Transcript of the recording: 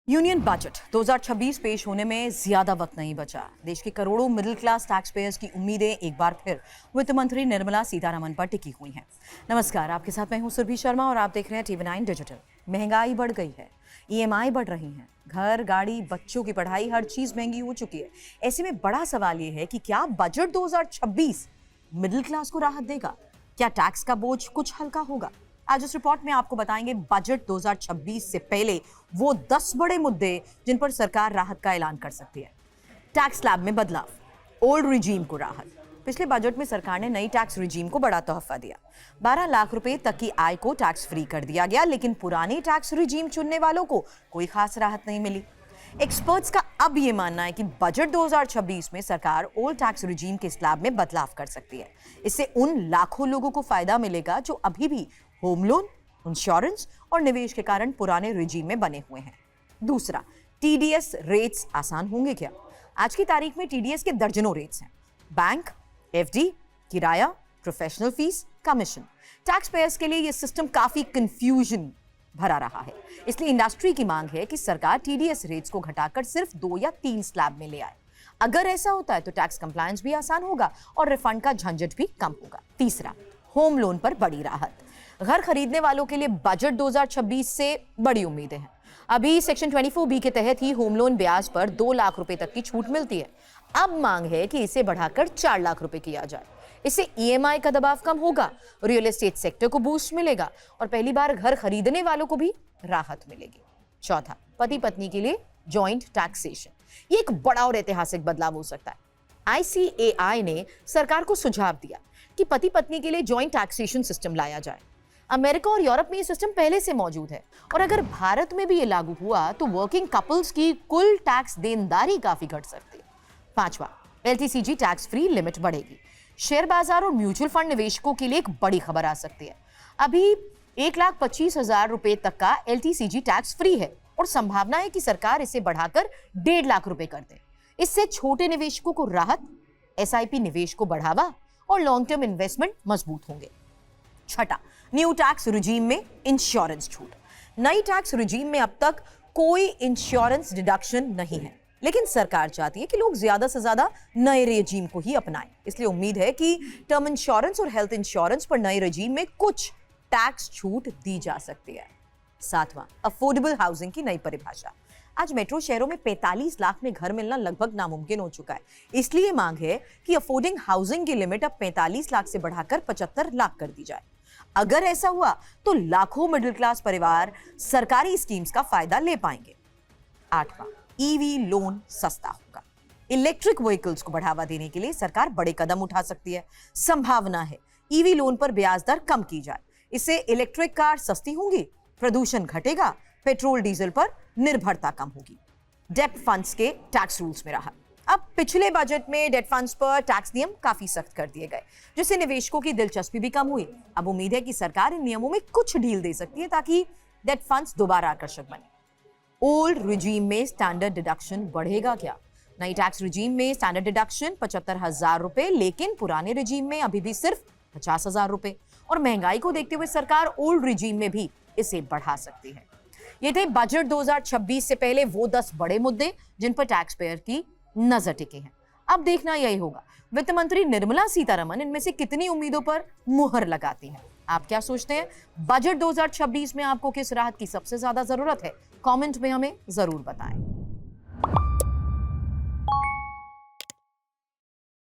Union budget 2026 पेश होने में ज्यादा वक्त नहीं बचा। देश के करोड़ों मिडिल क्लास टैक्स पेयर्स की उम्मीदें एक बार फिर वित्त मंत्री निर्मला सीतारमण पर टिकी हुई हैं। नमस्कार, आपके साथ मैं हूं सुरभि शर्मा और आप देख रहे हैं TV9 डिजिटल। महंगाई बढ़ गई है, EMI बढ़ रही हैं, घर, गाड़ी, बच्चों की पढ़ाई, हर चीज महंगी हो चुकी है। ऐसे में बड़ा सवाल ये है कि क्या बजट 2026 मिडिल क्लास को राहत देगा? क्या टैक्स का बोझ कुछ हल्का होगा? आज इस रिपोर्ट में आपको बताएंगे बजट 2026 से पहले वो 10 बड़े मुद्दे जिन पर सरकार राहत का ऐलान कर सकती है। टैक्स स्लैब में बदलाव, ओल्ड रिजीम को राहत। पिछले बजट में सरकार ने नई टैक्स रिजीम को बड़ा तोहफा दिया। 12 लाख रुपए तक की आय को टैक्स फ्री कर दिया गया, लेकिन पुरानी टैक्स रिजीम चुनने वालों को कोई खास राहत नहीं मिली। एक्सपर्ट्स का अब ये मानना है कि बजट 2026 में सरकार ओल्ड टैक्स रिजीम के स्लैब में बदलाव कर सकती है। इससे उन लाखों लोगों को फायदा मिलेगा जो अभी भी होम लोन, इंश्योरेंस और निवेश के कारण पुराने रिजीम में बने हुए हैं। दूसरा, TDS रेट्स आसान होंगे क्या? आज की तारीख में TDS के दर्जनों रेट्स हैं। बैंक, FD, किराया, professional fees, commission. Tax payers के लिए यह सिस्टम काफी कंफ्यूजन भरा रहा है। इसलिए इंडस्ट्री की मांग है कि सरकार TDS रेट्स को घटाकर सिर्फ 2 या 3 स्लैब में ले आए। अगर ऐसा होता है तो टैक्स कंप्लायंस भी आसान होगा और रिफंड का झंझट भी कम होगा। तीसरा, होम लोन पर बड़ी राहत। घर खरीदने वालों के लिए बजट 2026 से बड़ी उम्मीदें हैं। अभी सेक्शन 24B के तहत ही होम लोन ब्याज पर 2 लाख रुपए तक की छूट मिलती है। अब मांग है कि इसे बढ़ाकर 4 लाख रुपए किया जाए। इससे EMI का दबाव कम होगा, रियल एस्टेट सेक्टर को बूस्ट मिलेगा और पहली बार घर खरीदने वालों को भी राहत मिलेगी। चौथा, पति पत्नी के लिए जॉइंट टैक्सेशन। ये एक बड़ा और ऐतिहासिक बदलाव हो सकता है। ICAI ने सरकार को सुझाव दिया कि पति पत्नी के लिए जॉइंट टैक्सेशन सिस्टम लाया जाए। अमेरिका और यूरोप में ये सिस्टम पहले से मौजूद है और अगर भारत में भी ये लागू हुआ तो वर्किंग कपल्स की कुल टैक्स देनदारी काफी घट सकती है। पांचवा, LTCG टैक्स फ्री लिमिट बढ़ेगी। शेयर बाजार और म्यूचुअल फंड निवेशकों के लिए एक बड़ी खबर आ सकती है। अभी 1,25,000 रुपए तक का LTCG टैक्स फ्री है और संभावना है कि सरकार इसे बढ़ाकर 1.5 लाख रुपए कर दे। इससे छोटे निवेशकों को राहत, SIP निवेश को बढ़ावा और लॉन्ग टर्म इन्वेस्टमेंट मजबूत होंगे। छठा, न्यू टैक्स रिजीम में इंश्योरेंस छूट। नई टैक्स रिजीम में अब तक कोई इंश्योरेंस डिडक्शन नहीं है, लेकिन सरकार चाहती है कि लोग ज्यादा से ज्यादा नए रेजीम को ही अपनाएं। इसलिए उम्मीद है कि टर्म इंश्योरेंस और हेल्थ इंश्योरेंस पर नए रेजीम में कुछ टैक्स छूट दी जा सकती है। सातवां, अफोर्डेबल हाउसिंग की नई परिभाषा। आज मेट्रो शहरों में 45 लाख में घर मिलना लगभग नामुमकिन हो चुका है। इसलिए मांग है कि अफोर्डिंग हाउसिंग की लिमिट अब 45 लाख से बढ़ाकर 75 लाख कर दी जाए। अगर ऐसा हुआ तो लाखों मिडिल क्लास परिवार सरकारी स्कीम्स का फायदा ले पाएंगे। आठवां, EV लोन सस्ता होगा। इलेक्ट्रिक व्हीकल्स को बढ़ावा देने के लिए सरकार बड़े कदम उठा सकती है। संभावना है EV लोन पर ब्याज दर कम की जाए। इससे इलेक्ट्रिक कार सस्ती होंगी, प्रदूषण घटेगा, पेट्रोल डीजल पर निर्भरता कम होगी। डेट फंड्स के टैक्स रूल्स में राहत। अब पिछले बजट में डेट फंड्स पर टैक्स नियम काफी सख्त कर दिए गए, जिससे निवेशकों की दिलचस्पी भी कम हुई। अब उम्मीद है कि सरकार इन नियमों में कुछ ढील दे सकती है ताकि डेट फंड्स दोबारा आकर्षक बने। ओल्ड रिजीम में स्टैंडर्ड डिडक्शन बढ़ेगा क्या? नई टैक्स रिजीम में स्टैंडर्ड डिडक्शन 75,000 रुपए, लेकिन पुराने रिजीम में अभी भी सिर्फ 50,000 रुपए। और महंगाई को देखते हुए सरकार ओल्ड रिजीम में भी इसे बढ़ा सकती है। ये थे बजट 2026 से पहले वो 10 बड़े मुद्दे जिन पर टैक्स पेयर की नजर टिकी है। अब देखना यही होगा वित्त मंत्री निर्मला सीतारमण इनमें से कितनी उम्मीदों पर मुहर लगाती हैं। आप क्या सोचते हैं? बजट 2026 में आपको किस राहत की सबसे ज्यादा जरूरत है? कमेंट में हमें जरूर बताएं।